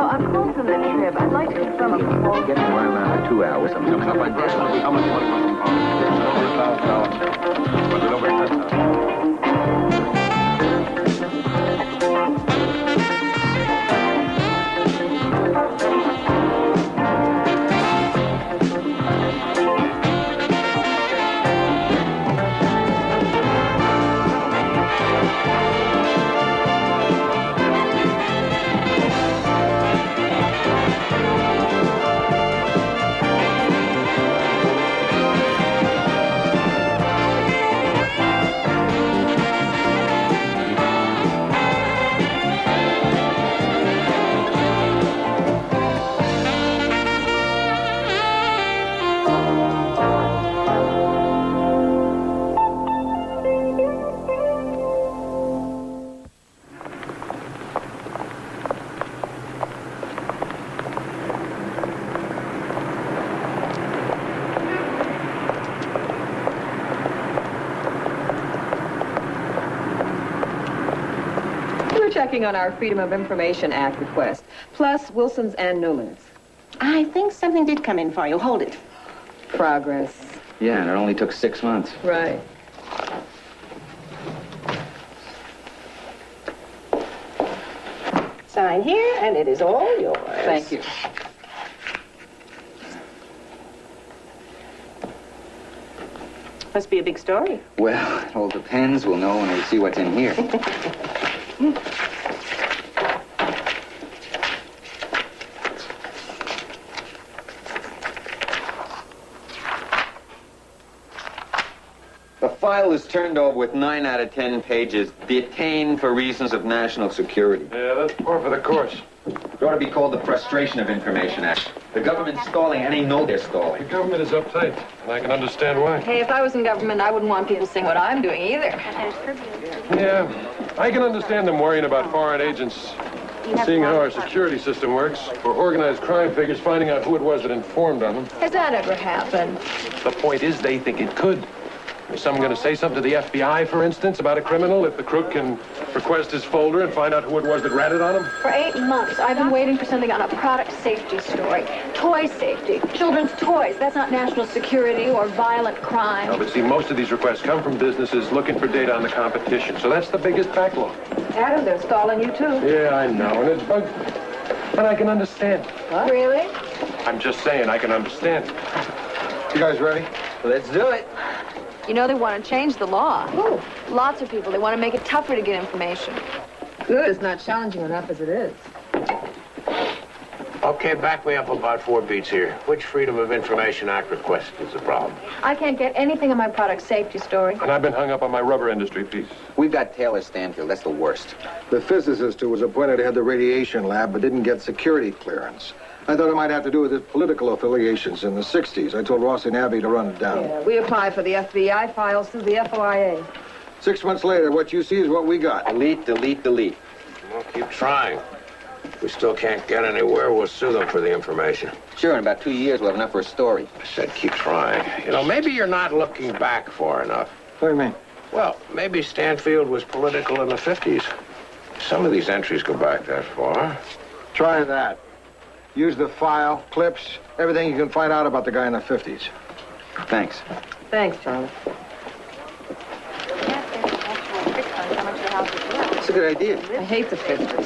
I'm close on the trip. I'd like to confirm a proposal. Getting one around 2 hours. I'm coming up on decimal. How much money was involved? Over $1,000. Was it over 10,000? Checking on our Freedom of Information Act request, plus Wilson's and Newman's. I think something did come in for you. Hold it. Progress. Yeah, and it only took 6 months. Right. Sign here, and it is all yours. Thank you. Must be a big story. Well, it all depends. We'll know when we see what's in here. The file is turned over with 9 out of 10 pages, detained for reasons of national security. Yeah, that's par for the course. It ought to be called the Frustration of Information Act. The government's stalling, and they know they're The stalling. government is uptight, and I can understand why. Hey, if I was in government, I wouldn't want people seeing what I'm doing either. Yeah, I can understand them worrying about foreign agents, seeing how our security system works, or organized crime figures finding out who it was that informed on them. Has that ever happened? The point is they think it could. Is someone going to say something to the FBI, for instance, about a criminal if the crook can request his folder and find out who it was that ratted on him? For 8 months, I've been waiting for something on a product safety story. Toy safety, children's toys. That's not national security or violent crime. No, but see, most of these requests come from businesses looking for data on the competition, so that's the biggest backlog. Adam, they're stalling you, too. Yeah, I know, and it's bug... But I can understand. What? Really? I'm just saying I can understand. You guys ready? Let's do it. You know they want to change the law. Who? Lots of people. They want to make it tougher to get information. Good. It's not challenging enough as it is. Okay, back me up about 4 beats here. Which Freedom of Information Act request is the problem? I can't get anything on my product safety story. And I've been hung up on my rubber industry piece. We've got Taylor Stanfield. That's the worst. The physicist who was appointed head of the radiation lab but didn't get security clearance. I thought it might have to do with his political affiliations in the 60s. I told Ross and Abby to run it down. Yeah, we apply for the FBI files through the FOIA. 6 months later, what you see is what we got. Delete, delete, delete. Well, keep trying. If we still can't get anywhere, we'll sue them for the information. Sure, in about 2 years, we'll have enough for a story. I said keep trying. You know, maybe you're not looking back far enough. What do you mean? Well, maybe Stanfield was political in the 50s. Some of these entries go back that far. Try that. Use the file, clips, everything you can find out about the guy in the 50s. Thanks. Thanks, Charlie. That's a good idea. I hate the 50s.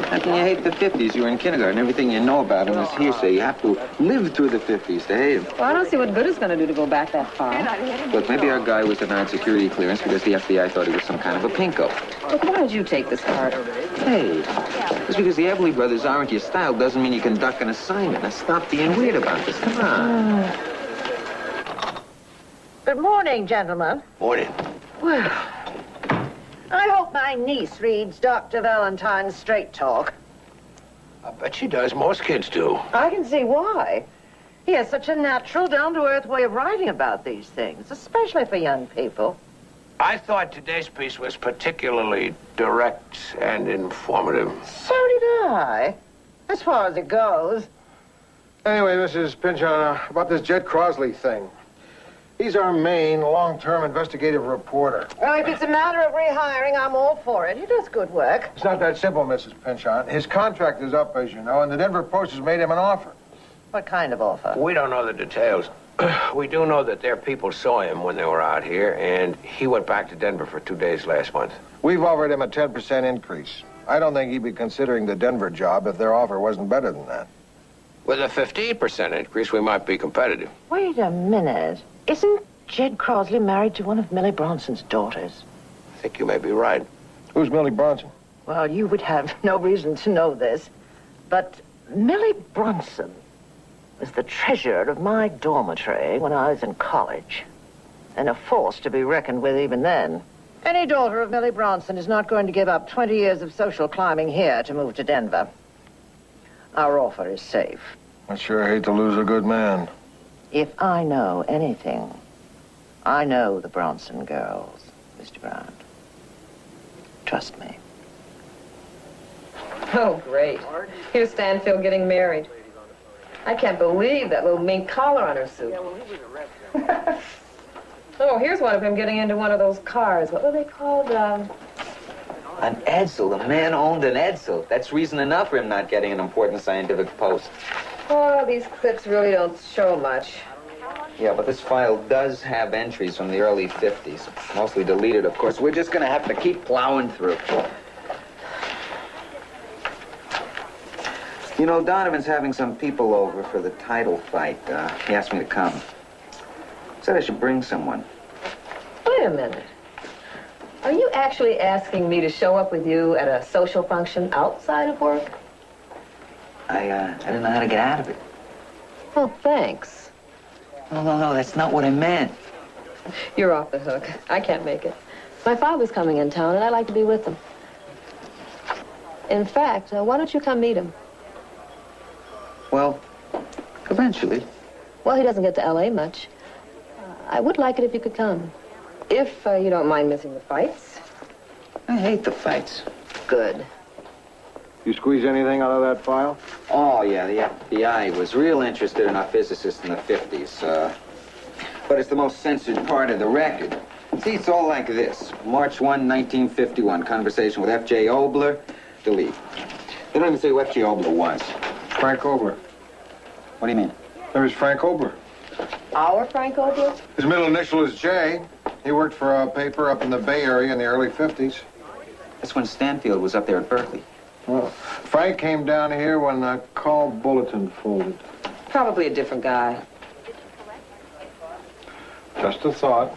How can you hate the 50s? You were in kindergarten. Everything you know about them is hearsay. You have to live through the 50s to hate them. Well, I don't see what good it's going to do to go back that far. Look, maybe our guy was denied security clearance because the FBI thought he was some kind of a pinko. Look, why did you take this part? Hey, just because the Everly brothers aren't your style doesn't mean you can duck an assignment. Now stop being weird about this. Come on. Good morning, gentlemen. Morning. Well, I hope my niece reads Dr. Valentine's Straight Talk. I bet she does. Most kids do. I can see why. He has such a natural, down-to-earth way of writing about these things, especially for young people. I thought today's piece was particularly direct and informative. So did I, as far as it goes. Anyway, Mrs. Pynchon, about this Jed Crosley thing. He's our main long-term investigative reporter. Well, if it's a matter of rehiring, I'm all for it. He does good work. It's not that simple, Mrs. Pinchon. His contract is up, as you know, and the Denver Post has made him an offer. What kind of offer? We don't know the details. We do know that their people saw him when they were out here, and he went back to Denver for 2 days last month. We've offered him a 10% increase. I don't think he'd be considering the Denver job if their offer wasn't better than that. With a 15% increase, we might be competitive. Wait a minute. Isn't Jed Crosley married to one of Millie Bronson's daughters? I think you may be right. Who's Millie Bronson? Well, you would have no reason to know this, but Millie Bronson was the treasurer of my dormitory when I was in college, and a force to be reckoned with even then. Any daughter of Millie Bronson is not going to give up 20 years of social climbing here to move to Denver. Our offer is safe. I sure hate to lose a good man. If I know anything, I know the Bronson girls, Mr. Brown. Trust me. Oh, great. Here's Stanfield getting married. I can't believe that little mink collar on her suit. Oh, here's one of him getting into one of those cars. What were they called? An Edsel. The man owned an Edsel. That's reason enough for him not getting an important scientific post. Oh, these clips really don't show much. Yeah, but this file does have entries from the early 50s. Mostly deleted, of course. We're just going to have to keep plowing through. You know, Donovan's having some people over for the title fight. He asked me to come. Said I should bring someone. Wait a minute. Are you actually asking me to show up with you at a social function outside of work? I didn't know how to get out of it. Oh, thanks. No, that's not what I meant. You're off the hook. I can't make it. My father's coming in town, and I'd like to be with him. In fact, why don't you come meet him? Well, eventually. Well, he doesn't get to L.A. much. I would like it if you could come. If you don't mind missing the fights. I hate the fights. Good. You squeeze anything out of that file? Oh, yeah, the FBI was real interested in our physicists in the 50s. But it's the most censored part of the record. See, it's all like this. March 1, 1951, conversation with F.J. Obler, delete. They don't even say who F.J. Obler was. Frank Obler. What do you mean? There was Frank Obler. Our Frank Obler? His middle initial is J. He worked for a paper up in the Bay Area in the early 50s. That's when Stanfield was up there at Berkeley. Well, Frank came down here when the call bulletin folded. Probably a different guy. Just a thought.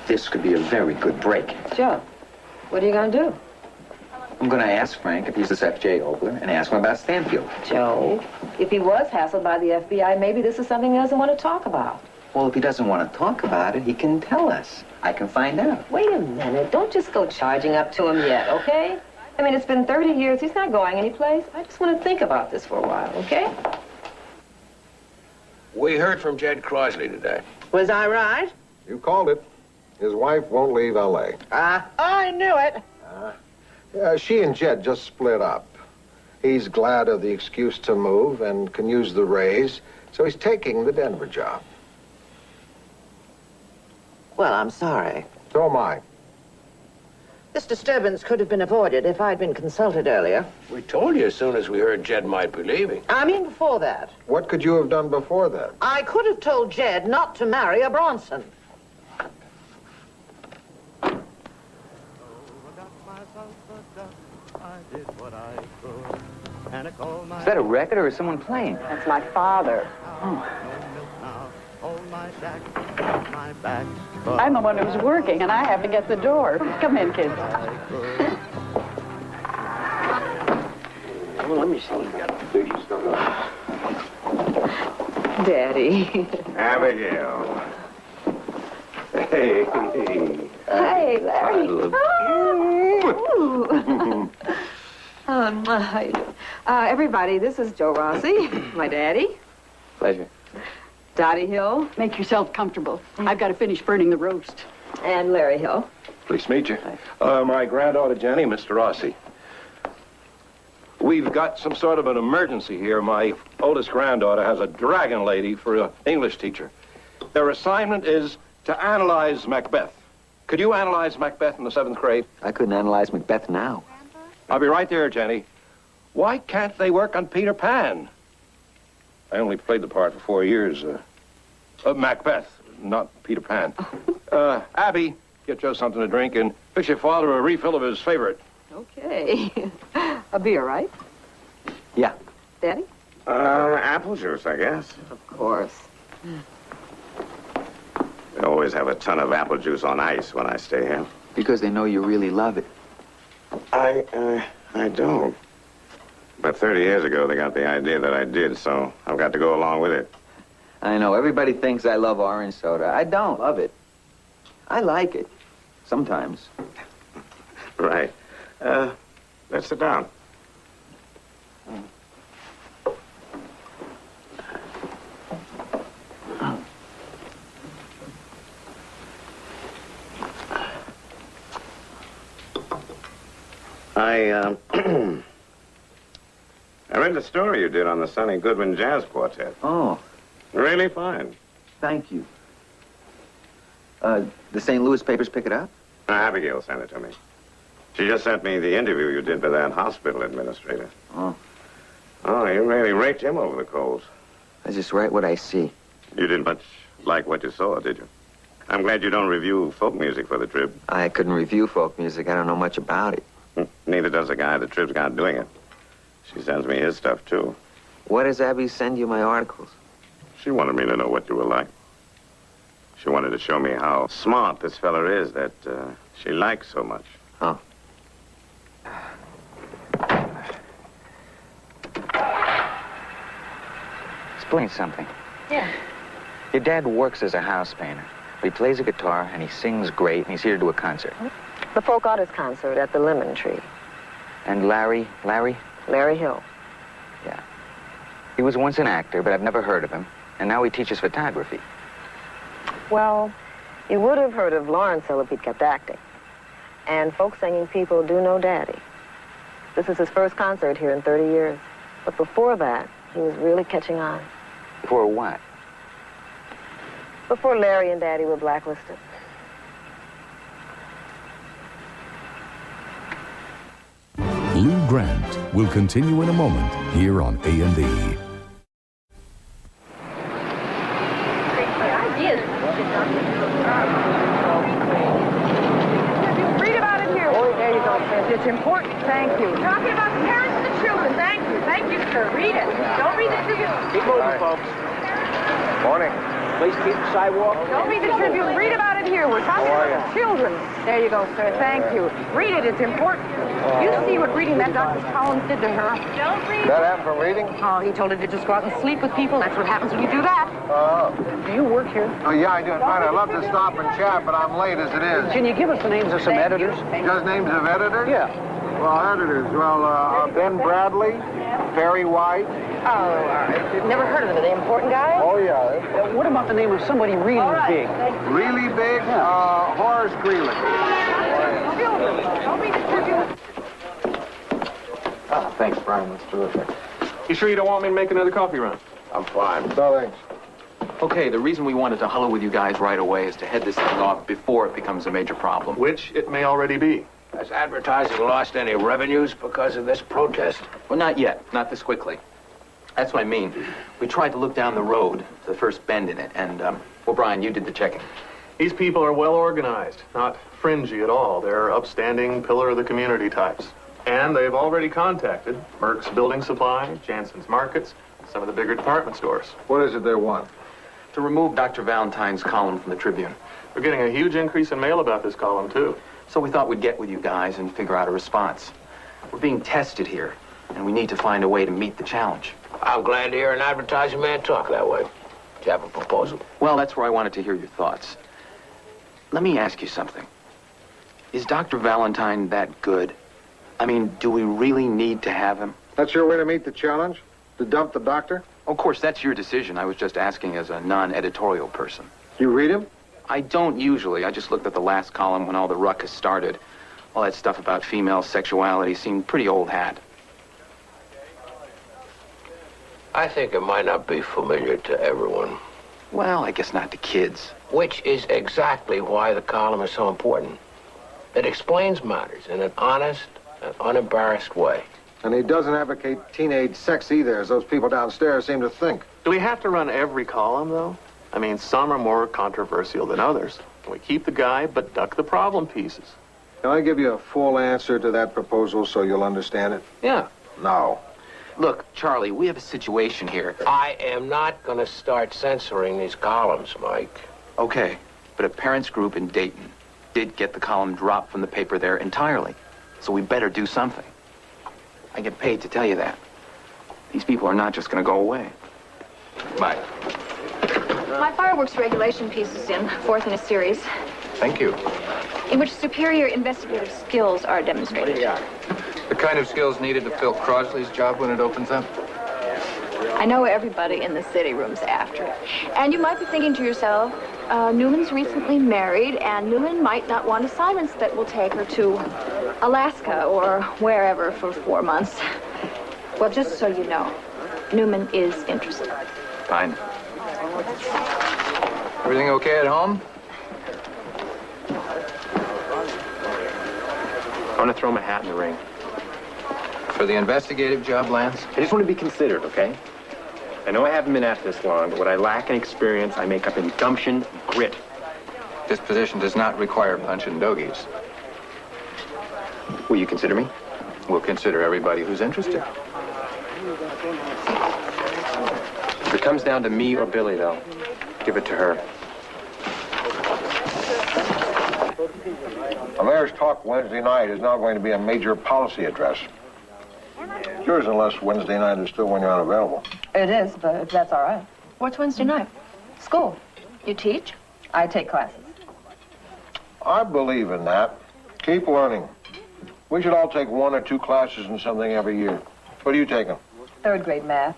This could be a very good break. Joe, what are you going to do? I'm going to ask Frank if he's this F.J. Obler and ask him about Stanfield. Joe, if he was hassled by the FBI, maybe this is something he doesn't want to talk about. Well, if he doesn't want to talk about it, he can tell us. I can find out. Wait a minute. Don't just go charging up to him yet, okay? I mean, it's been 30 years. He's not going anyplace. I just want to think about this for a while, okay? We heard from Jed Crosley today. Was I right? You called it. His wife won't leave L.A. I knew it. She and Jed just split up. He's glad of the excuse to move and can use the raise, so he's taking the Denver job. Well, I'm sorry. So am I. This disturbance could have been avoided if I'd been consulted earlier. We told you as soon as we heard Jed might be leaving. I mean before that. What could you have done before that? I could have told Jed not to marry a Bronson. Is that a record or is someone playing? That's my father. I'm the one who's working, and I have to get the door. Come in, kids. Well, let me see. Daddy. Abigail. Hey. Hey, Larry. Oh. How you doing? Everybody, this is Joe Rossi, my daddy. Pleasure. Dottie Hill. Make yourself comfortable. I've got to finish burning the roast. And Larry Hill. Pleased to meet you. My granddaughter, Jenny, Mr. Rossi. We've got some sort of an emergency here. My oldest granddaughter has a dragon lady for an English teacher. Their assignment is to analyze Macbeth. Could you analyze Macbeth in the 7th grade? I couldn't analyze Macbeth now. I'll be right there, Jenny. Why can't they work on Peter Pan? I only played the part for 4 years. Macbeth, not Peter Pan. Abby, get Joe something to drink and fix your father a refill of his favorite. Okay. A beer, right? Yeah. Daddy? Apple juice, I guess. Of course. They always have a ton of apple juice on ice when I stay here. Because they know you really love it. I don't. But 30 years ago, they got the idea that I did, so I've got to go along with it. I know. Everybody thinks I love orange soda. I don't love it. I like it. Sometimes. Right. Let's sit down. I read the story you did on the Sonny Goodwin Jazz Quartet. Oh, Really fine. thank you. The St. Louis papers pick it up? Abigail sent it to me. She just sent me the interview you did with that hospital administrator. Oh, Oh, you really raked him over the coals. I just write what I see. You didn't much like what you saw, did you? I'm glad you don't review folk music for the Trib. I couldn't review folk music. I don't know much about it. Neither does the guy the Trib's got doing it. She sends me his stuff, too. Why does Abby send you my articles? She wanted me to know what you were like. She wanted to show me how smart this fella is that she likes so much. Oh. Explain something. Yeah. Your dad works as a house painter. He plays a guitar, and he sings great, and he's here to do a concert. The folk artist concert at the Lemon Tree. And Larry? Larry Hill. Yeah. He was once an actor, but I've never heard of him. And now he teaches photography. Well, you would have heard of Lawrence Hill if he'd kept acting. And folk singing people do know Daddy. This is his first concert here in 30 years. But before that, he was really catching on. For what? Before Larry and Daddy were blacklisted. Lou Grant will continue in a moment here on A&E. Read about it here. Oh, there you go, Chris. It's important. Thank you. Talking about the parents and the children. Thank you. Thank you, sir. Read it. Don't read the Tribune. Keep moving, folks. Morning. Please keep the sidewalk. Don't read the Tribune. Read about it here. We're talking about the children. There you go, sir. Thank you. Read it. It's important. You see what reading that Dr. Collins did to her. Don't read. That happened from reading? Oh, he told her to just go out and sleep with people. That's what happens when you do that. Oh. Do you work here? Oh, yeah, I do. In fact, I'd love to stop and chat, but I'm late as it is. Can you give us the names of some editors? Just names of editors? Yeah. Well, editors. Well, Ben Bradley, Perry White. Oh, all right. Never heard of them. Are they important guys? Oh, yeah. What about the name of somebody really big? Really big? Horace Greeley. Don't read the Tribune. Oh, thanks, Brian. That's terrific. You sure you don't want me to make another coffee run? I'm fine. No, thanks. Okay, the reason we wanted to huddle with you guys right away is to head this thing off before it becomes a major problem. Which it may already be. Has advertising lost any revenues because of this protest? Well, not yet. Not this quickly. That's what I mean. We tried to look down the road to the first bend in it, and, well, Brian, you did the checking. These people are well organized, not fringy at all. They're upstanding, pillar of the community types. And they've already contacted Merck's Building Supply, Jansen's Markets, some of the bigger department stores. What is it they want? To remove Dr. Valentine's column from the Tribune. We're getting a huge increase in mail about this column, too. So we thought we'd get with you guys and figure out a response. We're being tested here, and we need to find a way to meet the challenge. I'm glad to hear an advertising man talk that way. Do you have a proposal? Well, that's where I wanted to hear your thoughts. Let me ask you something. Is Dr. Valentine that good? I mean, do we really need to have him? That's your way to meet the challenge? To dump the doctor? Of course, that's your decision. I was just asking as a non-editorial person. You read him? I don't usually. I just looked at the last column when all the ruckus started. All that stuff about female sexuality seemed pretty old hat. I think it might not be familiar to everyone. Well, I guess not to kids. Which is exactly why the column is so important. It explains matters in an honest and unembarrassed way. And he doesn't advocate teenage sex either, as those people downstairs seem to think. Do we have to run every column, though? I mean, some are more controversial than others. We keep the guy, but duck the problem pieces. Can I give you a full answer to that proposal so you'll understand it? Yeah. No. Look, Charlie, we have a situation here. I am not going to start censoring these columns, Mike. Okay, but a parents group in Dayton did get the column dropped from the paper there entirely. So we better do something. I get paid to tell you that. These people are not just going to go away. Mike. My fireworks regulation piece is in, fourth in a series, Thank you. in which superior investigative skills are demonstrated. The kind of skills needed to fill Crosley's job when it opens up? I know everybody in the city room's after it. And you might be thinking to yourself, Newman's recently married, and Newman might not want assignments that will take her to Alaska or wherever for 4 months. Well, just so you know, Newman is interested. Fine. Everything okay at home? I want to throw my hat in the ring. For the investigative job, Lance? I just want to be considered, okay? I know I haven't been at this long, but what I lack in experience, I make up in gumption and grit. This position does not require punch and dogies. Will you consider me? We'll consider everybody who's interested. If it comes down to me or Billy, though, give it to her. The mayor's talk Wednesday night is not going to be a major policy address. Yours, unless Wednesday night is still when you're unavailable. It is, but if that's all right. What's Wednesday night? School. You teach? I take classes. I believe in that. Keep learning. We should all take 1 or 2 classes in something every year. What are you taking? 3rd grade math.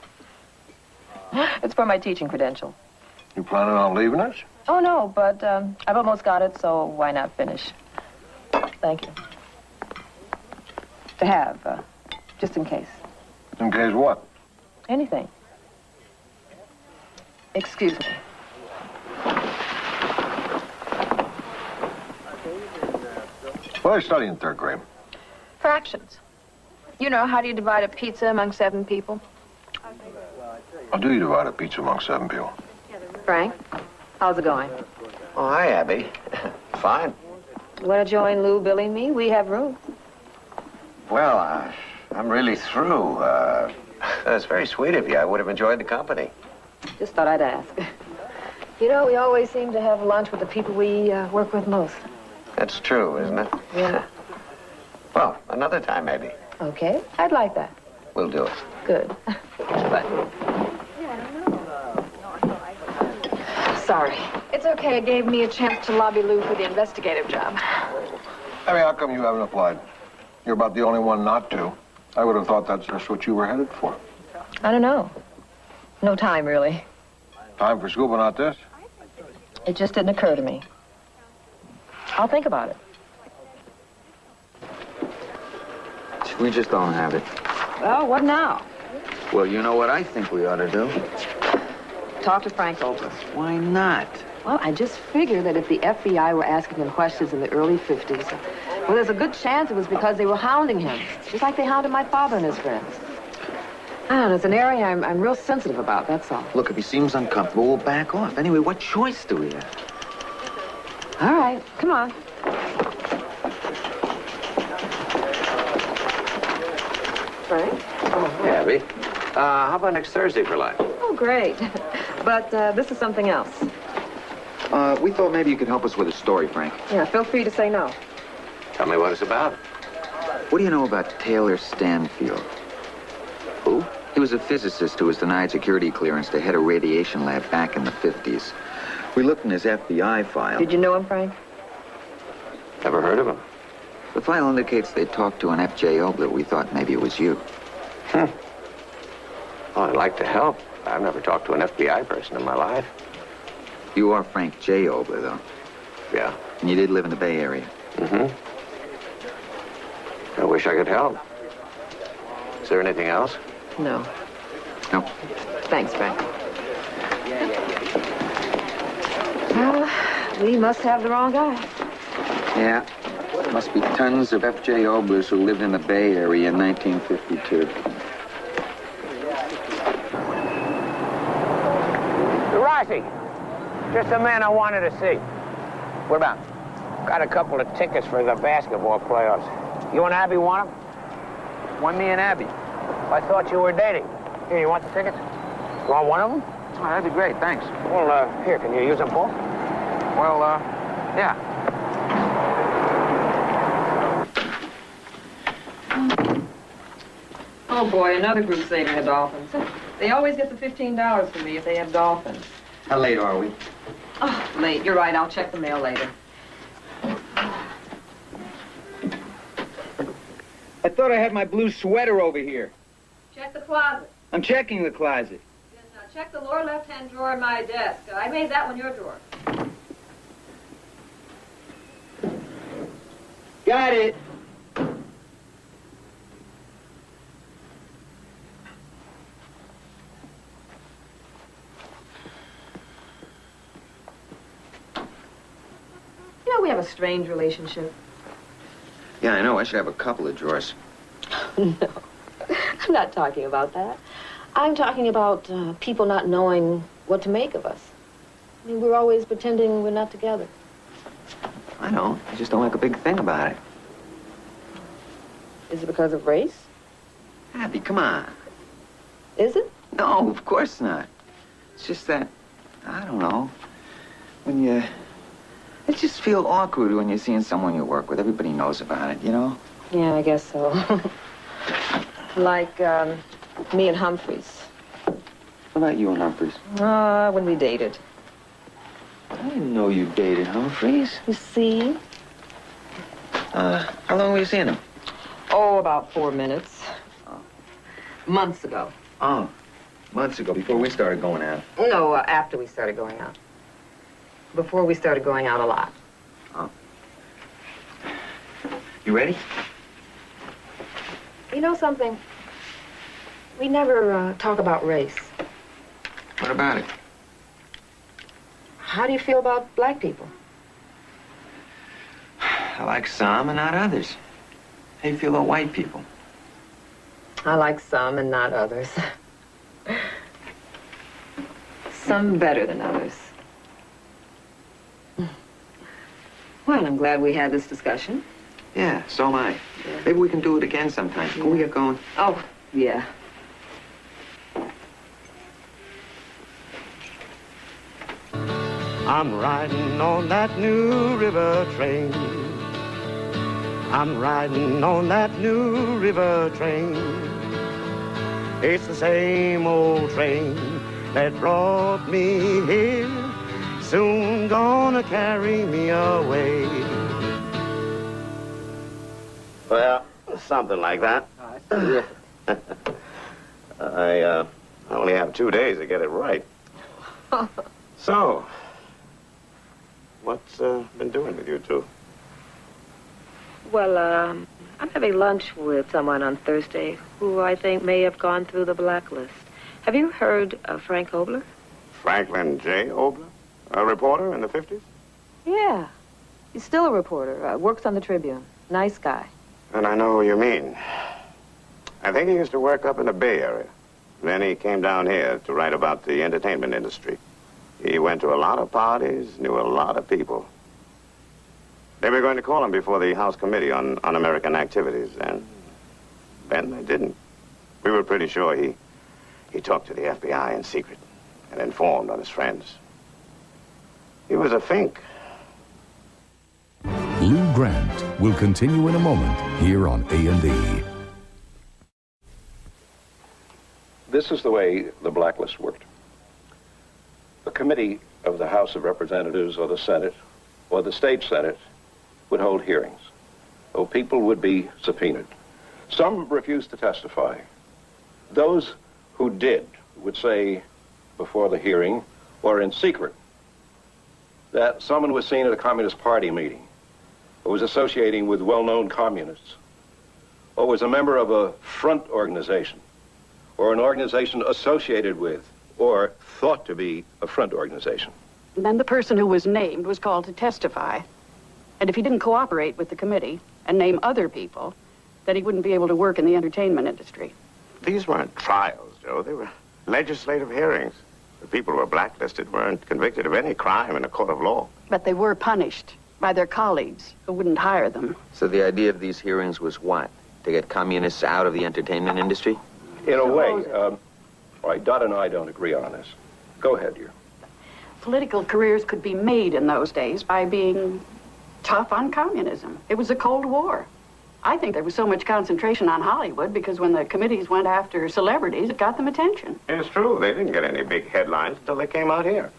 It's for my teaching credential. You planning on leaving us? Oh, no, but I've almost got it, so why not finish? Thank you. To have, just in case. In case what? Anything. Excuse me. What do I study in 3rd grade? Fractions. You know, how do you divide a pizza among 7 people? How do you divide a pizza among 7 people? Frank, how's it going? Oh, hi, Abby. Fine. Want to join Lou, Billy, and me? We have room. Well, I'm really through. That's very sweet of you. I would have enjoyed the company. Just thought I'd ask. You know, we always seem to have lunch with the people we work with most. That's true, isn't it? Yeah. Well, another time, maybe. Okay, I'd like that. We'll do it. Good. But... Sorry. It's okay. It gave me a chance to lobby Lou for the investigative job. I mean, how come you haven't applied? You're about the only one not to. I would have thought that's just what you were headed for. I don't know. No time, really. Time for school, but not this? It just didn't occur to me. I'll think about it. We just don't have it. Well, what now? Well, you know what I think we ought to do? Talk to Frank Oprah. Why not? Well, I just figured that if the FBI were asking him questions in the early 50s, well, there's a good chance it was because they were hounding him, just like they hounded my father and his friends. I don't know, it's an area I'm real sensitive about, that's all. Look, if he seems uncomfortable, we'll back off. Anyway, what choice do we have? All right, come on. Frank? Hey, Abby. How about next Thursday for lunch? Oh, great. But this is something else. We thought maybe you could help us with a story, Frank. Yeah, feel free to say no. Tell me what it's about. What do you know about Taylor Stanfield? Who? He was a physicist who was denied security clearance to head a radiation lab back in the 50s. We looked in his FBI file. Did you know him, Frank? Never heard of him. The file indicates they talked to an FJO, but we thought maybe it was you. Well, I'd like to help. I've never talked to an FBI person in my life. You are Frank J. Obler, though. Yeah. And you did live in the Bay Area. Mm-hmm. I wish I could help. Is there anything else? No. No. Thanks, Frank. Well, we must have the wrong guy. Yeah. Must be tons of F.J. Oblers who lived in the Bay Area in 1952. Rossi, just a man I wanted to see. What about? Got a couple of tickets for the basketball playoffs. You and Abby want them? Why me and Abby? I thought you were dating. Here, you want the tickets? You want one of them? Oh, that'd be great, thanks. Well, here, can you use them both? Well, yeah. Oh, boy, another group saving the Dolphins. They always get the $15 from me if they have Dolphins. How late are we? Oh, late. You're right. I'll check the mail later. I thought I had my blue sweater over here. Check the closet. I'm checking the closet. Yes, now check the lower left-hand drawer in my desk. I made that one your drawer. Got it. You know, we have a strange relationship. Yeah, I know. I should have a couple of drawers. No, I'm not talking about that. I'm talking about people not knowing what to make of us. I mean, we're always pretending we're not together. I know. I just don't like a big thing about it. Is it because of race? Abby, come on. Is it? No, of course not. It's just that, I don't know, when you... It just feels awkward when you're seeing someone you work with. Everybody knows about it, you know? Yeah, I guess so. Like, me and Humphreys. What about you and Humphreys? When we dated. I didn't know you dated Humphreys. You see? How long were you seeing him? Oh, about 4 minutes. Months ago. Oh, months ago, before we started going out. No, after we started going out. Before we started going out a lot. Oh. You ready? You know something? We never talk about race. What about it? How do you feel about black people? I like some and not others. How do you feel about white people? I like some and not others. Some better than others. Well, I'm glad we had this discussion. Yeah, so am I. Yeah. Maybe we can do it again sometime. Can we get going? Oh, yeah. I'm riding on that new river train. I'm riding on that new river train. It's the same old train that brought me here, soon gonna carry me away. Well, something like that. I only have 2 days to get it right. So, what's been doing with you two? Well, I'm having lunch with someone on Thursday who I think may have gone through the blacklist. Have you heard of Frank Obler? Franklin J. Obler? A reporter in the 50s? Yeah. He's still a reporter. Works on the Tribune. Nice guy. And I know who you mean. I think he used to work up in the Bay Area. Then he came down here to write about the entertainment industry. He went to a lot of parties, knew a lot of people. They were going to call him before the House Committee on Un-American Activities, and then they didn't. We were pretty sure he talked to the FBI in secret and informed on his friends. He was a fink. Lou Grant will continue in a moment here on A&E. This is the way the blacklist worked. A committee of the House of Representatives or the Senate or the state Senate would hold hearings. So people would be subpoenaed. Some refused to testify. Those who did would say before the hearing or in secret that someone was seen at a Communist Party meeting or was associating with well-known communists or was a member of a front organization or an organization associated with or thought to be a front organization. And then the person who was named was called to testify. And if he didn't cooperate with the committee and name other people, then he wouldn't be able to work in the entertainment industry. These weren't trials, Joe. They were legislative hearings. The people who were blacklisted weren't convicted of any crime in a court of law. But they were punished by their colleagues who wouldn't hire them. So the idea of these hearings was what? To get communists out of the entertainment industry? In a way. All right, Dot and I don't agree on this. Go ahead, dear. Political careers could be made in those days by being tough on communism. It was a Cold War. I think there was so much concentration on Hollywood because when the committees went after celebrities, it got them attention. It's true. They didn't get any big headlines until they came out here.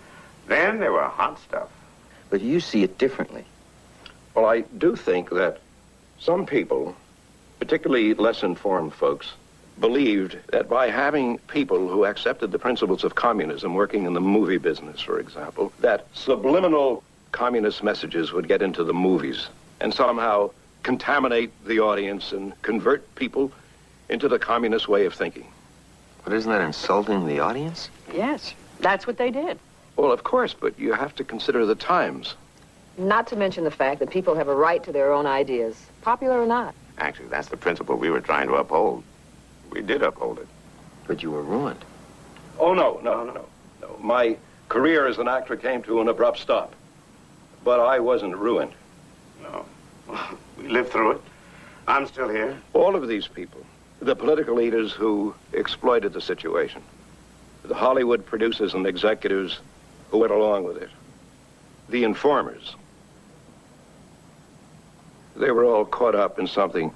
Then they were hot stuff. But you see it differently. Well, I do think that some people, particularly less informed folks, believed that by having people who accepted the principles of communism working in the movie business, for example, that subliminal communist messages would get into the movies and somehow contaminate the audience and convert people into the communist way of thinking. But isn't that insulting the audience? Yes, that's what they did. Well, of course, but you have to consider the times. Not to mention the fact that people have a right to their own ideas, popular or not. Actually, that's the principle we were trying to uphold. We did uphold it. But you were ruined. Oh, no. My career as an actor came to an abrupt stop. But I wasn't ruined. No. We lived through it. I'm still here. All of these people, the political leaders who exploited the situation, the Hollywood producers and executives who went along with it, the informers, they were all caught up in something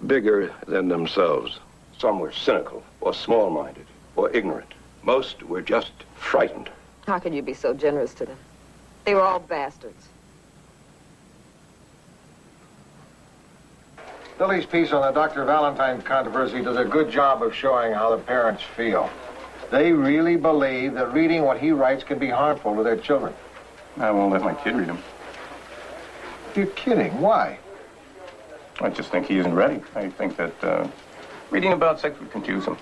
bigger than themselves. Some were cynical or small-minded or ignorant. Most were just frightened. How can you be so generous to them? They were all bastards. Billy's piece on the Dr. Valentine controversy does a good job of showing how the parents feel. They really believe that reading what he writes can be harmful to their children. I won't let my kid read them. You're kidding. Why? I just think he isn't ready. I think that reading about sex would confuse him.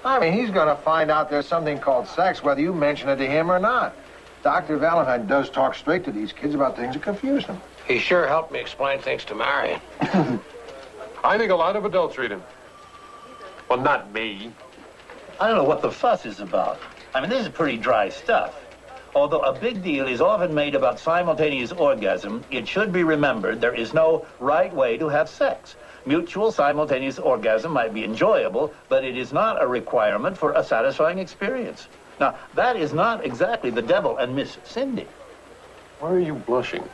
I mean, he's going to find out there's something called sex, whether you mention it to him or not. Dr. Valentine does talk straight to these kids about things that confuse them. He sure helped me explain things to Marion. I think a lot of adults read him. Well, not me. I don't know what the fuss is about. I mean, this is pretty dry stuff. Although a big deal is often made about simultaneous orgasm, it should be remembered there is no right way to have sex. Mutual simultaneous orgasm might be enjoyable, but it is not a requirement for a satisfying experience. Now, that is not exactly the devil and Miss Cindy. Why are you blushing?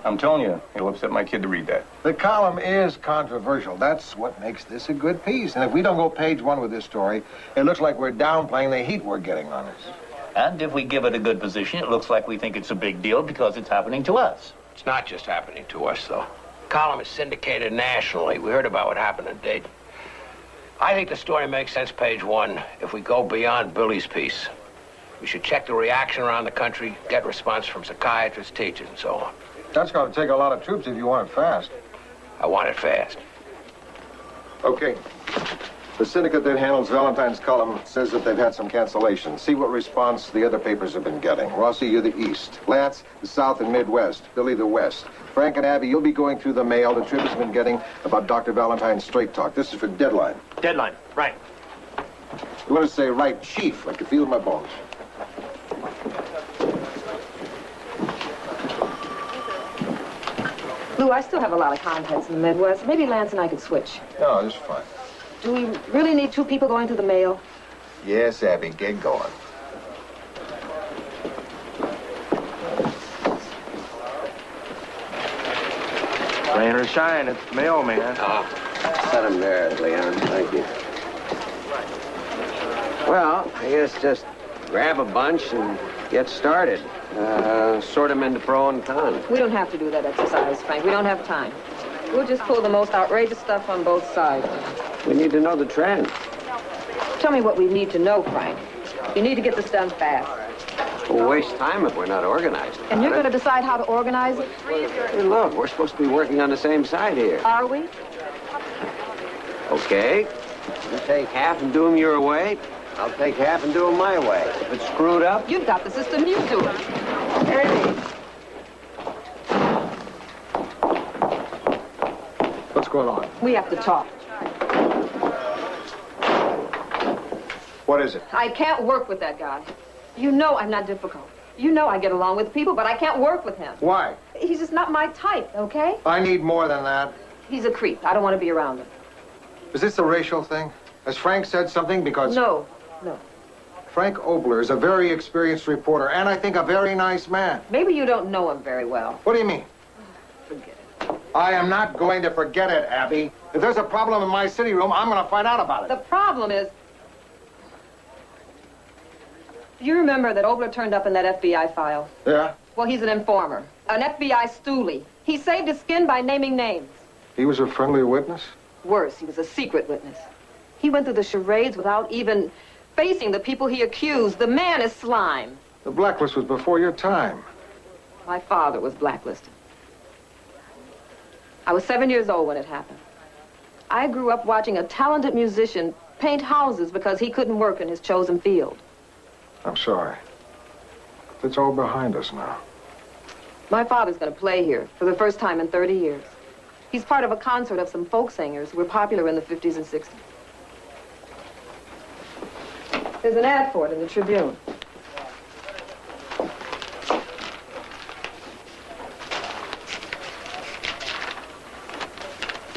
I'm telling you, it'll upset my kid to read that. The column is controversial. That's what makes this a good piece. And if we don't go page one with this story, it looks like we're downplaying the heat we're getting on us. And if we give it a good position, it looks like we think it's a big deal because it's happening to us. It's not just happening to us, though. Column is syndicated nationally. We heard about what happened in Dayton. I think the story makes sense page one if we go beyond Billy's piece. We should check the reaction around the country, get response from psychiatrists, teachers, and so on. That's going to take a lot of troops if you want it fast. I want it fast. Okay. The syndicate that handles Valentine's column says that they've had some cancellations. See what response the other papers have been getting. Rossi, you're the East. Lance, the South and Midwest. Billy, the West. Frank and Abby, you'll be going through the mail the Tribbune's been getting about Dr. Valentine's straight talk. This is for Deadline. Deadline, right. You want to say right chief, I can feel it in my bones. Lou, I still have a lot of contacts in the Midwest. Maybe Lance and I could switch. No, this is fine. Do we really need two people going through the mail? Yes, Abby, get going. Rain or shine, it's the mailman. Set him there, Leon. Thank you. Well, I guess just grab a bunch and get started. Sort them into pro and con. We don't have to do that exercise, Frank. We don't have time. We'll just pull the most outrageous stuff on both sides. We need to know the trend. Tell me what we need to know, Frank. You need to get this done fast. We'll waste time if we're not organized. And you're going to decide how to organize it? Hey, look, we're supposed to be working on the same side here. Are we? Okay. You take half and do them your way. I'll take half and do them my way. If it's screwed up... You've got the system, you do it. Hey! What's going on? We have to talk. What is it? I can't work with that guy. You know I'm not difficult. You know I get along with people, but I can't work with him. Why? He's just not my type, okay? I need more than that. He's a creep. I don't want to be around him. Is this a racial thing? Has Frank said something? Because... No. Frank Obler is a very experienced reporter, and I think a very nice man. Maybe you don't know him very well. What do you mean? Forget it. I am not going to forget it, Abby. If there's a problem in my city room, I'm going to find out about it. The problem is... Do you remember that Obler turned up in that FBI file? Yeah? Well, he's an informer. An FBI stoolie. He saved his skin by naming names. He was a friendly witness? Worse, he was a secret witness. He went through the charades without even facing the people he accused. The man is slime. The Blacklist was before your time. My father was blacklisted. I was 7 years old when it happened. I grew up watching a talented musician paint houses because he couldn't work in his chosen field. I'm sorry. It's all behind us now. My father's going to play here for the first time in 30 years. He's part of a concert of some folk singers who were popular in the 50s and 60s. There's an ad for it in the Tribune.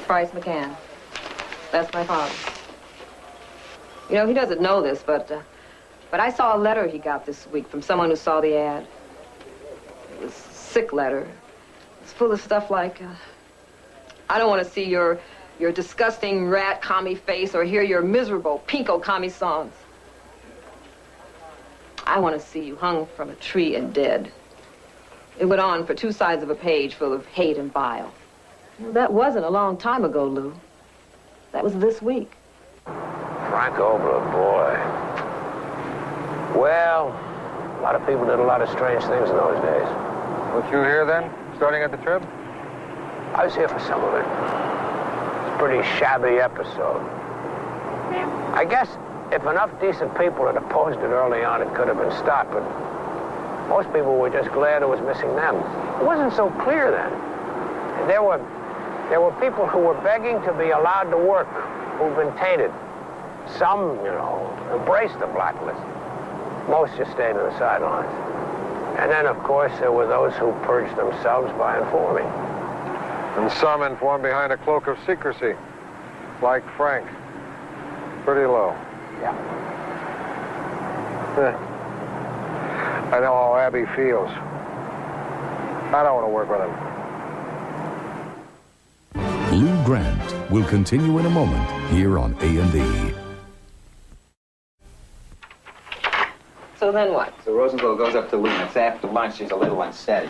Bryce McCann. That's my father. You know, he doesn't know this, but I saw a letter he got this week from someone who saw the ad. It was a sick letter. It's full of stuff like, I don't want to see your disgusting rat commie face or hear your miserable pinko commie songs. I want to see you hung from a tree and dead. It went on for 2 sides of a page full of hate and bile. Well, that wasn't a long time ago, Lou. That was this week. Frank Obler, boy. Well, a lot of people did a lot of strange things in those days. Weren't you here then, starting at the Trib? I was here for some of it. It's a pretty shabby episode. I guess if enough decent people had opposed it early on, it could have been stopped, but most people were just glad it was missing them. It wasn't so clear then. There were people who were begging to be allowed to work, who've been tainted. Some, you know, embraced the blacklist. Most just stayed on the sidelines. And then, of course, there were those who purged themselves by informing. And some informed behind a cloak of secrecy, like Frank. Pretty low. Yeah. I know how Abby feels. I don't want to work with him. Lou Grant will continue in a moment here on A&E. So then what? So Rosenthal goes up to Lou, and it's after lunch. She's a little unsteady.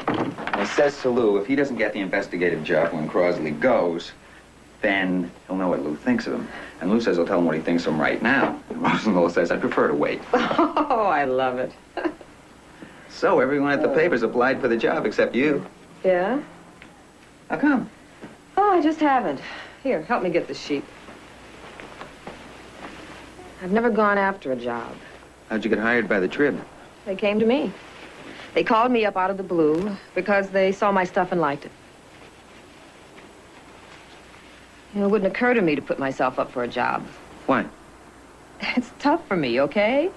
And he says to Lou, if he doesn't get the investigative job when Crosley goes, then he'll know what Lou thinks of him. And Lou says he'll tell him what he thinks of him right now. And Rosenthal says, I'd prefer to wait. Oh, I love it. So everyone at the papers applied for the job except you. Yeah? How come? Oh, I just haven't. Here, help me get the sheet. I've never gone after a job. How'd you get hired by the Trib? They came to me. They called me up out of the blue because they saw my stuff and liked it. You know, it wouldn't occur to me to put myself up for a job. Why? It's tough for me, okay?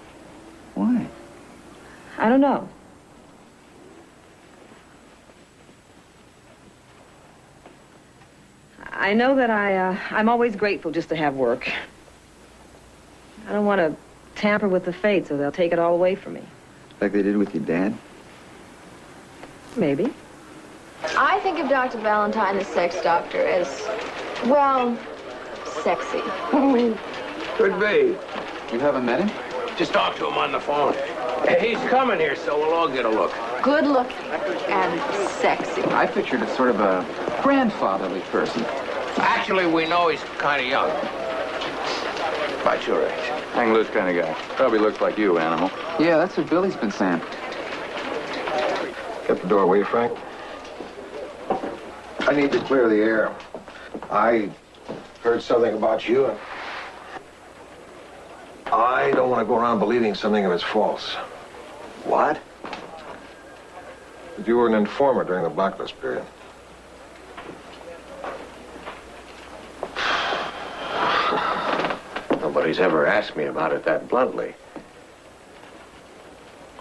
Why? I don't know. I know that I'm always grateful just to have work. I don't want to tamper with the fates or they'll take it all away from me. Like they did with your dad? Maybe. I think of Dr. Valentine, the sex doctor, as, well, sexy. Could be. You haven't met him? Just talk to him on the phone. He's coming here, so we'll all get a look. Good looking and sexy. I pictured a sort of a grandfatherly person. Actually, we know he's kind of young. About your age. Hang loose kind of guy. Probably looks like you, animal. Yeah, that's what Billy's been saying. Get the door, will you, Frank? I need to clear the air. I heard something about you, and I don't want to go around believing something if it's false. What? That you were an informer during the Blacklist period. Nobody's ever asked me about it that bluntly.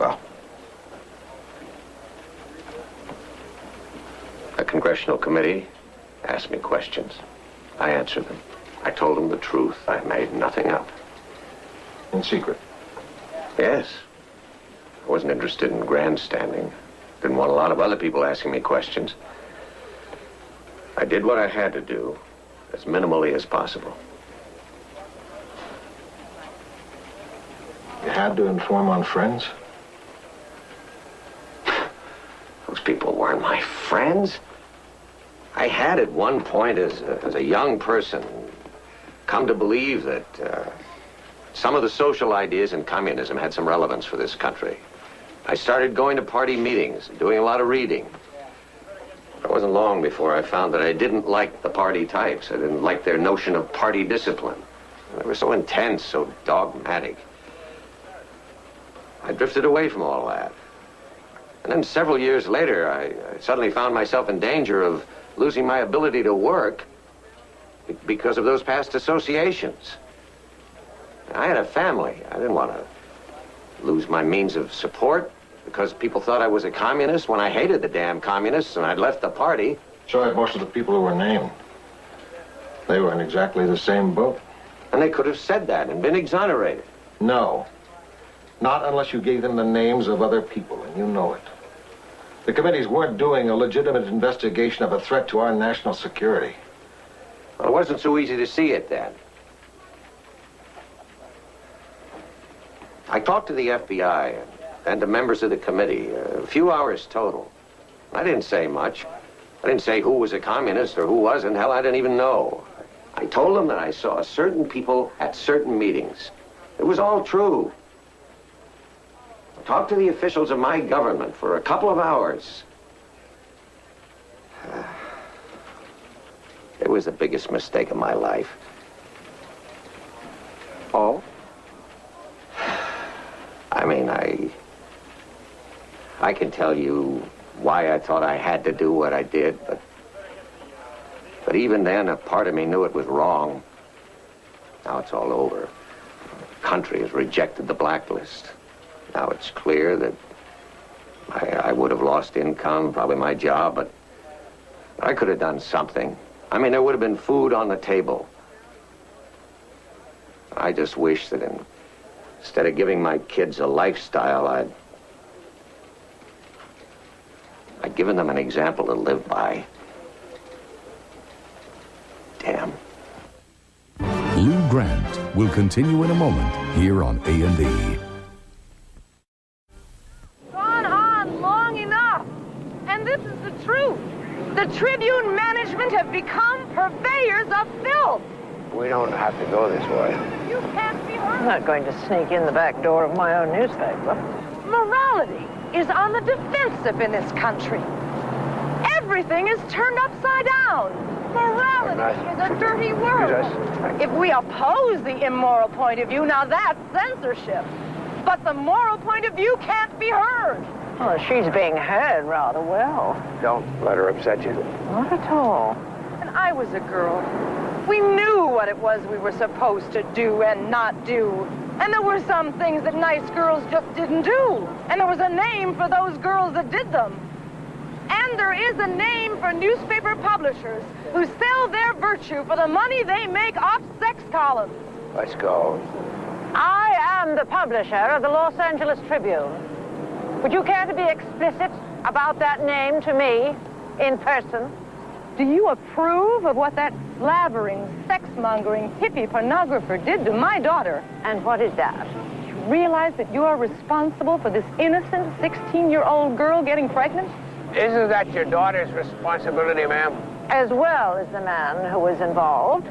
Well, a congressional committee asked me questions. I answered them. I told them the truth. I made nothing up. In secret? Yes. I wasn't interested in grandstanding. Didn't want a lot of other people asking me questions. I did what I had to do, as minimally as possible. You had to inform on friends? Those people weren't my friends. I had at one point, as a young person, come to believe that some of the social ideas in communism had some relevance for this country. I started going to party meetings and doing a lot of reading. It wasn't long before I found that I didn't like the party types. I didn't like their notion of party discipline. They were so intense, so dogmatic. I drifted away from all that. And then several years later, I suddenly found myself in danger of losing my ability to work because of those past associations. I had a family. I didn't want to lose my means of support because people thought I was a communist when I hated the damn communists and I'd left the party. So had most of the people who were named. They were in exactly the same boat. And they could have said that and been exonerated. No. Not unless you gave them the names of other people, and you know it. The committees weren't doing a legitimate investigation of a threat to our national security. Well, it wasn't so easy to see it then. I talked to the FBI and to members of the committee, a few hours total. I didn't say much. I didn't say who was a communist or who wasn't. Hell, I didn't even know. I told them that I saw certain people at certain meetings. It was all true. I talked to the officials of my government for a couple of hours. It was the biggest mistake of my life. Oh? I mean, I can tell you why I thought I had to do what I did, but even then, a part of me knew it was wrong. Now it's all over. The country has rejected the blacklist. Now it's clear that I would have lost income, probably my job, but I could have done something. I mean, there would have been food on the table. I just wish that instead of giving my kids a lifestyle, I'd given them an example to live by. Damn. Lou Grant will continue in a moment here on A&E. Gone on long enough. And this is the truth. The Tribune management have become purveyors of filth. We don't have to go this way. You can't be I'm heard. not going to sneak in the back door of my own newspaper. Morality is on the defensive in this country. Everything is turned upside down. Morality is a dirty word. If we oppose the immoral point of view, now that's censorship. But the moral point of view can't be heard. Oh, she's being heard rather well. Don't let her upset you. Not at all. When I was a girl, we knew what it was we were supposed to do and not do. And there were some things that nice girls just didn't do. And there was a name for those girls that did them. And there is a name for newspaper publishers who sell their virtue for the money they make off sex columns. Let's go. I am the publisher of the Los Angeles Tribune. Would you care to be explicit about that name to me in person? Do you approve of what that slavering, sex-mongering hippie pornographer did to my daughter? And what is that? Do you realize that you are responsible for this innocent 16-year-old girl getting pregnant? Isn't that your daughter's responsibility, ma'am? As well as the man who was involved.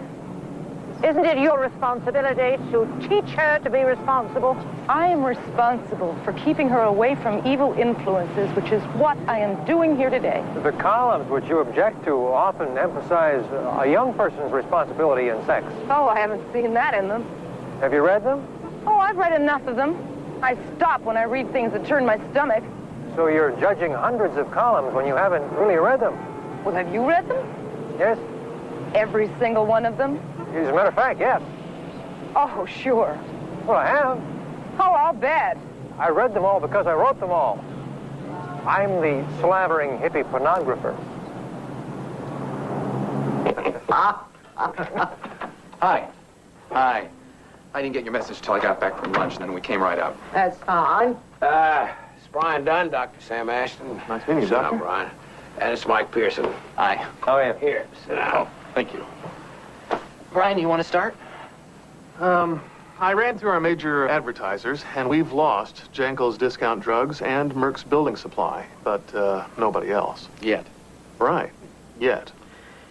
Isn't it your responsibility to teach her to be responsible? I am responsible for keeping her away from evil influences, which is what I am doing here today. The columns which you object to often emphasize a young person's responsibility in sex. Oh, I haven't seen that in them. Have you read them? Oh, I've read enough of them. I stop when I read things that turn my stomach. So you're judging hundreds of columns when you haven't really read them? Well, have you read them? Yes. Every single one of them? As a matter of fact, yes. Oh, sure. Well, I have. Oh, I'll bet. I read them all because I wrote them all. I'm the slavering hippie pornographer. Hi. Hi. I didn't get your message till I got back from lunch, and then we came right out. That's fine. It's Brian Dunn, Dr. Sam Ashton. Nice meeting you, Sit Doctor. down, Brian. And it's Mike Pearson. Hi. Oh, yeah. Here, sit down. Thank you. Brian, you want to start? I ran through our major advertisers, and we've lost Jankel's Discount Drugs and Merck's Building Supply, but nobody else. Yet. Right. Yet.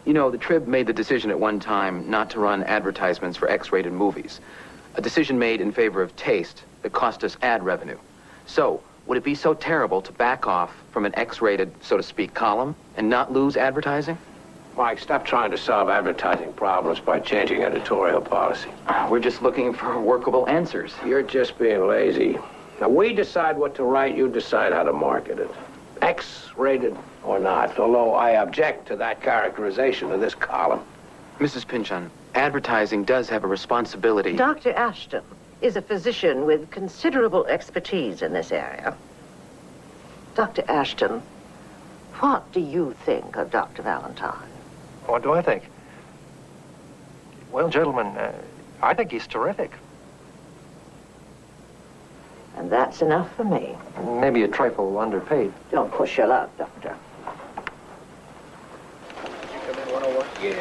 You know, the Trib made the decision at one time not to run advertisements for X-rated movies. A decision made in favor of taste that cost us ad revenue. So, would it be so terrible to back off from an X-rated, so to speak, column and not lose advertising? Mike, stop trying to solve advertising problems by changing editorial policy. We're just looking for workable answers. You're just being lazy. Now, we decide what to write, you decide how to market it. X-rated or not, although I object to that characterization of this column. Mrs. Pynchon, advertising does have a responsibility. Dr. Ashton is a physician with considerable expertise in this area. Dr. Ashton, what do you think of Dr. Valentine? What do I think? Well, gentlemen, I think he's terrific. And that's enough for me. Maybe a trifle underpaid. Don't push your luck, Doctor. Yeah.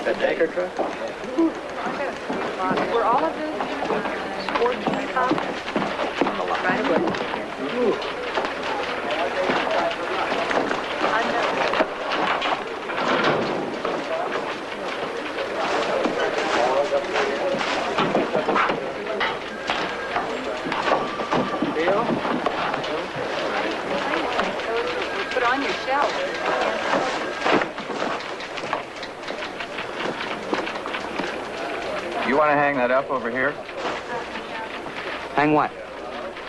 The Decker truck? Were all of the sports comments right away? Put on your shelf. You want to hang that up over here? Hang what?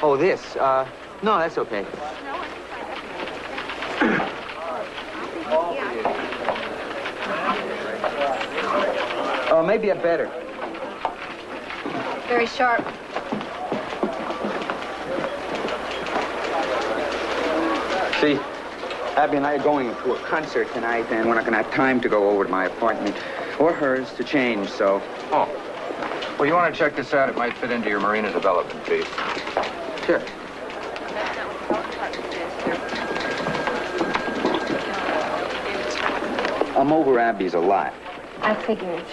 Oh, this. No, that's okay. Oh, maybe a better. Very sharp. See, Abby and I are going to a concert tonight, and we're not going to have time to go over to my apartment or hers to change, so... Oh. Well, you want to check this out? It might fit into your marina development piece. Sure. I'm over Abby's a lot. I figured.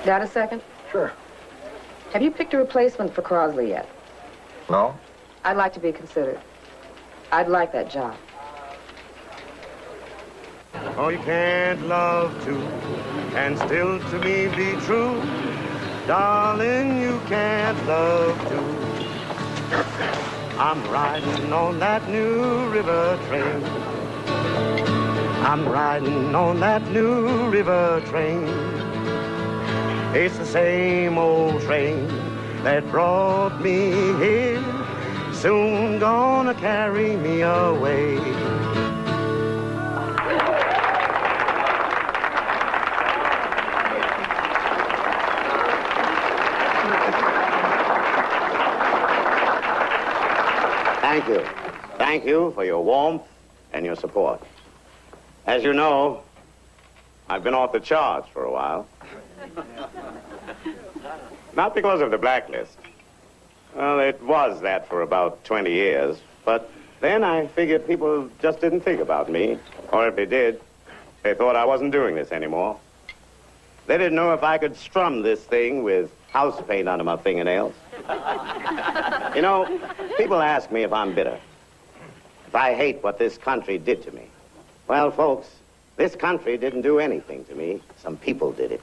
Got a second? Sure. Have you picked a replacement for Crosley yet? No? I'd like to be considered. I'd like that job. Oh, you can't love two and still to me be true. Darling, you can't love two. I'm riding on that new river train. I'm riding on that new river train. It's the same old train that brought me here, soon gonna carry me away. Thank you. Thank you for your warmth and your support. As you know, I've been off the charts for a while. Not because of the Blacklist. Well, it was that for about 20 years. But then I figured people just didn't think about me. Or if they did, they thought I wasn't doing this anymore. They didn't know if I could strum this thing with house paint under my fingernails. You know, people ask me if I'm bitter. If I hate what this country did to me. Well, folks, This country didn't do anything to me. Some people did it.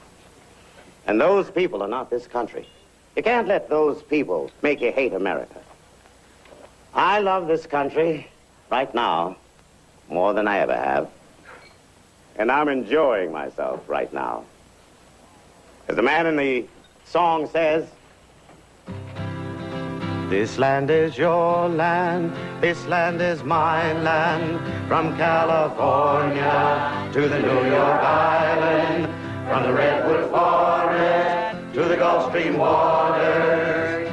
And those people are not this country. You can't let those people make you hate America. I love this country right now more than I ever have. And I'm enjoying myself right now. As the man in the song says, this land is your land, this land is my land, from California to the New York Island, from the Redwood Forest to the Gulf Stream waters.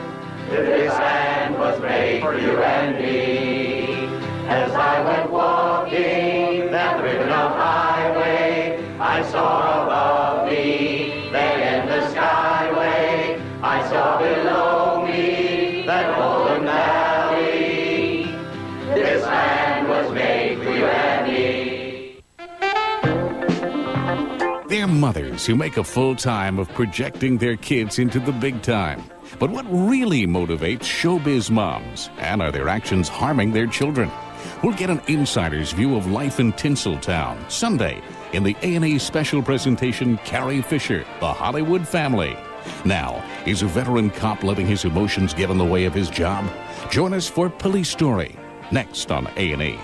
This land was made for you and me. As I went walking that ribbon of highway, I saw above me, there in the skyway, I saw below me that golden valley. This land was made for you and me. They're mothers who make a full time of projecting their kids into the big time. But what really motivates showbiz moms? And are their actions harming their children? We'll get an insider's view of life in Tinseltown Sunday in the A&E special presentation, Carrie Fisher, The Hollywood Family. Now, is a veteran cop letting his emotions get in the way of his job? Join us for Police Story, next on A&E.